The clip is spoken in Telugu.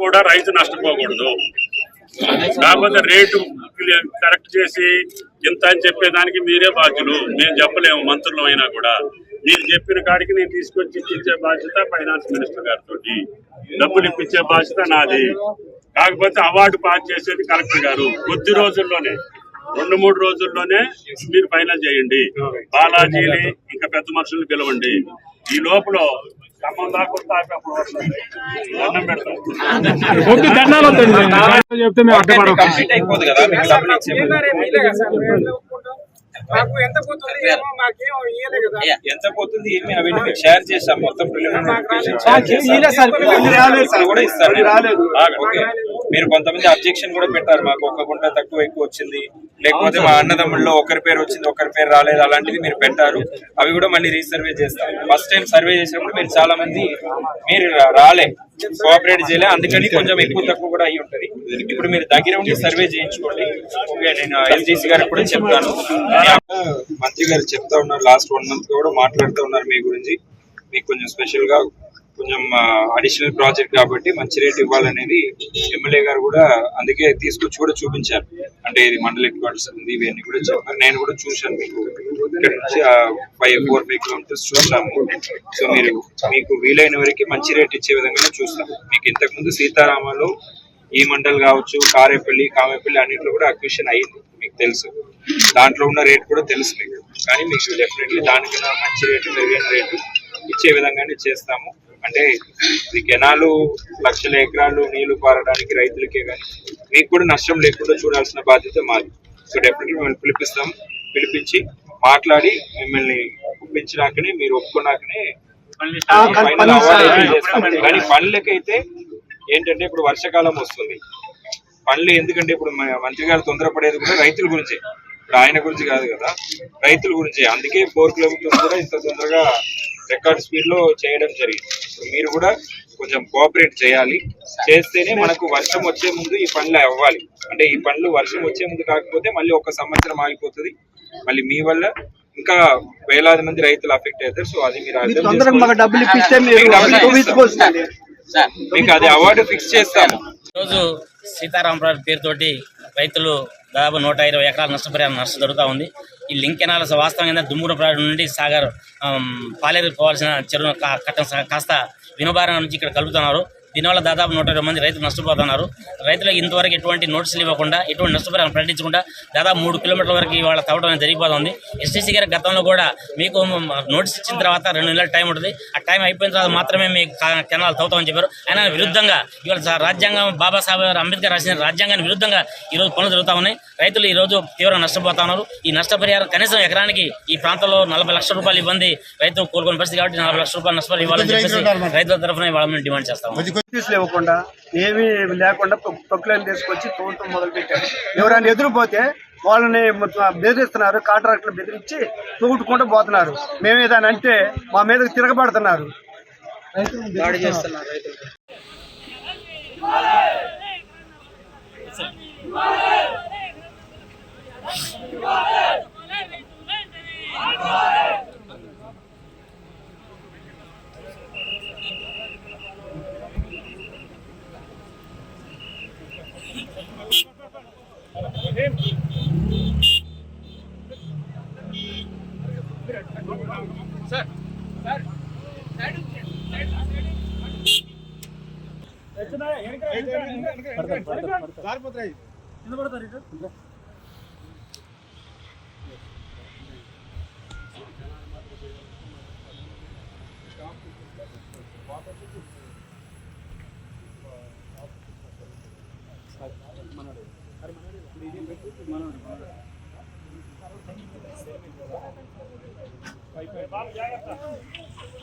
కూడా రైతు నష్టపోకూడదు. కాకపోతే రేటు కరెక్ట్ చేసి ఇంత అని చెప్పేదానికి మీరే బాధ్యులు. మేము చెప్పలేము, మంత్రులు అయినా కూడా. మీరు చెప్పిన కాడికి నేను తీసుకొచ్చి ఇచ్చే బాధ్యత ఫైనాన్స్ మినిస్టర్ గారితో, డబ్బులు ఇప్పించే బాధ్యత నాది. కాకపోతే అవార్డు పాస్ చేసేది కలెక్టర్ గారు. కొద్ది రోజుల్లోనే 2-3 రోజుల్లోనే మీరు ఫైనల్ చేయండి. బాలాజీని ఇంకా పెద్ద మనుషుల్ని పిలవండి. ఈ లోపల కంప్లీట్ అయిపోదు కదా. ఎంత పోతుంది ఏమి అవన్నీ మీకు షేర్ చేస్తాం. మొత్తం కూడా ఇస్తాను. ఓకే, మీరు కొంతమంది అబ్జెక్షన్ కూడా పెట్టారు, మాకు 1 గుంట తక్కువ ఎక్కువ వచ్చింది, లేకపోతే మా అన్నదమ్ముల్లో ఒకరి పేరు వచ్చింది ఒకరి పేరు రాలేదు, అలాంటివి మీరు పెట్టారు. అవి కూడా మళ్ళీ రీసర్వే చేస్తాం. ఫస్ట్ టైం సర్వే చేసినప్పుడు మీరు చాలా మంది మీరు రాలే, కోఆపరేట్ చేయలే, అందుకని కొంచెం ఎక్కువ తక్కువ కూడా అయ్యి ఉంటది. ఇప్పుడు మీరు దగ్గర ఉండి సర్వే చేయించుకోండి. నేను ఎల్జీసీ గారికి కూడా చెప్తాను. మంత్రి గారు చెప్తా ఉన్నారు, లాస్ట్ 1 మంత్ కూడా మాట్లాడుతూ ఉన్నారు మీ గురించి. మీకు కొంచెం స్పెషల్ గా కొంచెం అడిషనల్ ప్రాజెక్ట్ కాబట్టి మంచి రేట్ ఇవ్వాలనేది ఎమ్మెల్యే గారు కూడా అందుకే తీసుకొచ్చి కూడా చూపించారు. అంటే ఇది మండల హెడ్ క్వార్టర్స్ ఉంది, ఇవన్నీ కూడా చెప్పారు. నేను కూడా చూశాను, మీకు ఇక్కడ నుంచి 4-5 కిలోమీటర్స్ చూసాము. సో మీకు వీలైన వరకు మంచి రేట్ ఇచ్చే విధంగానే చూస్తాం. మీకు ఇంతకు ముందు సీతారామలో ఈ మండల్ కావచ్చు, కారేపల్లి, కామేపల్లి అన్నింటిలో కూడా అక్విజిషన్ అయ్యింది, మీకు తెలుసు. దాంట్లో ఉన్న రేట్ కూడా తెలుసు మీకు. కానీ మీకు డెఫినెట్లీ దానికన్నా మంచి రేటు, మెరుగైన రేటు ఇచ్చే విధంగానే చేస్తాము. అంటే ఈ కెనాలు లక్షల ఎకరాలు నీళ్లు పారడానికి రైతులకే కానీ మీకు కూడా నష్టం లేకుండా చూడాల్సిన బాధ్యత మాది. సో డెఫినెట్లీ మిమ్మల్ని పిలిపించి మాట్లాడి మిమ్మల్ని ఒప్పించినాకనే, మీరు ఒప్పుకున్నాకనే ఫైనల్ అవార్డు చేస్తాం. కానీ పనులకైతే ఏంటంటే ఇప్పుడు వర్షాకాలం వస్తుంది, పనులు ఎందుకంటే ఇప్పుడు మంత్రి గారు తొందరపడేది కూడా రైతుల గురించి, ఇప్పుడు ఆయన గురించి కాదు కదా, రైతుల గురించి. అందుకే 4 కిలోమీటర్స్ కూడా ఇంత తొందరగా రికార్డ్ స్పీడ్ లో చేయడం జరిగింది. మీరు కూడా కొంచెం కోఆపరేట్ చేయాలి. చేస్తేనే మనకు వర్షం వచ్చే ముందు ఈ పనులు అవ్వాలి. అంటే ఈ పనులు వర్షం వచ్చే ముందు కాకపోతే మళ్ళీ 1 సంవత్సరం ఆగిపోతుంది. మళ్ళీ మీ వల్ల ఇంకా వేలాది మంది రైతులు అఫెక్ట్ అవుతారు. సో అది మీరు మీకు అది అవార్డు ఫిక్స్ చేస్తాము. ఈరోజు సీతారామరాజు పేరుతోటి రైతులు దాదాపు 120 ఎకరాల నష్టపరిహారం నష్టం జరుగుతూ ఉంది. ఈ లింక్ కెనాల్ వాస్తవంగా దుమ్మురప్రాడు నుండి సాగర్ పాలేరు పోవాల్సిన చెరువు కట్టం కాస్త వినుబారం నుంచి ఇక్కడ కలుపుతున్నారు. దీనివల్ల దాదాపు 120 మంది రైతులు నష్టపోతున్నారు. రైతులకు ఇంతవరకు ఎటువంటి నోటీసులు ఇవ్వకుండా, ఎటువంటి నష్టపరిహారం ప్రకటించకుండా దాదాపు 3 కిలోమీటర్ల వరకు ఇవాళ తవ్వడం జరిగిపోతుంది. ఎస్టీసీ గారి గతంలో కూడా మీకు నోటీస్ ఇచ్చిన తర్వాత 2 నెలల టైం ఉంటుంది, ఆ టైం అయిపోయిన తర్వాత మాత్రమే మీకు కెనాల్ తవ్వుతామని చెప్పారు. ఆయన విరుద్ధంగా ఇవాళ రాజ్యాంగం, బాబాసాహెబ్ అంబేద్కర్ రాసిన రాజ్యాంగానికి విరుద్ధంగా ఈరోజు పనులు జరుగుతూ ఉన్నాయి. రైతులు ఈరోజు తీవ్రంగా నష్టపోతా ఉన్నారు. ఈ నష్టపరిహారం కనీసం ఎకరానికి ఈ ప్రాంతంలో 40 లక్షల రూపాయలు ఇబ్బంది రైతు కోలుకునే పరిస్థితి కాబట్టి 40 లక్షల రూపాయలు నష్టపరిహారం ఇవ్వాలని చెప్పేసి రైతుల తరఫున ఇవాళ మేము డిమాండ్ చేస్తాము. ఇవ్వకుండా ఏమీ లేకుండా ప్రొక్లైన్ తీసుకొచ్చి ప్రభుత్వం మొదలుపెట్టారు. ఎవరైనా ఎదురుపోతే వాళ్ళని బెదిరిస్తున్నారు, కాంట్రాక్టులు బెదిరించి తోగుట్టుకుంటూ పోతున్నారు. మేము ఏదైనా అంటే మా మీద తిరగబడుతున్నారు, దాడి చేస్తున్నారు రైతులు. బాబు జాగ్రత్త.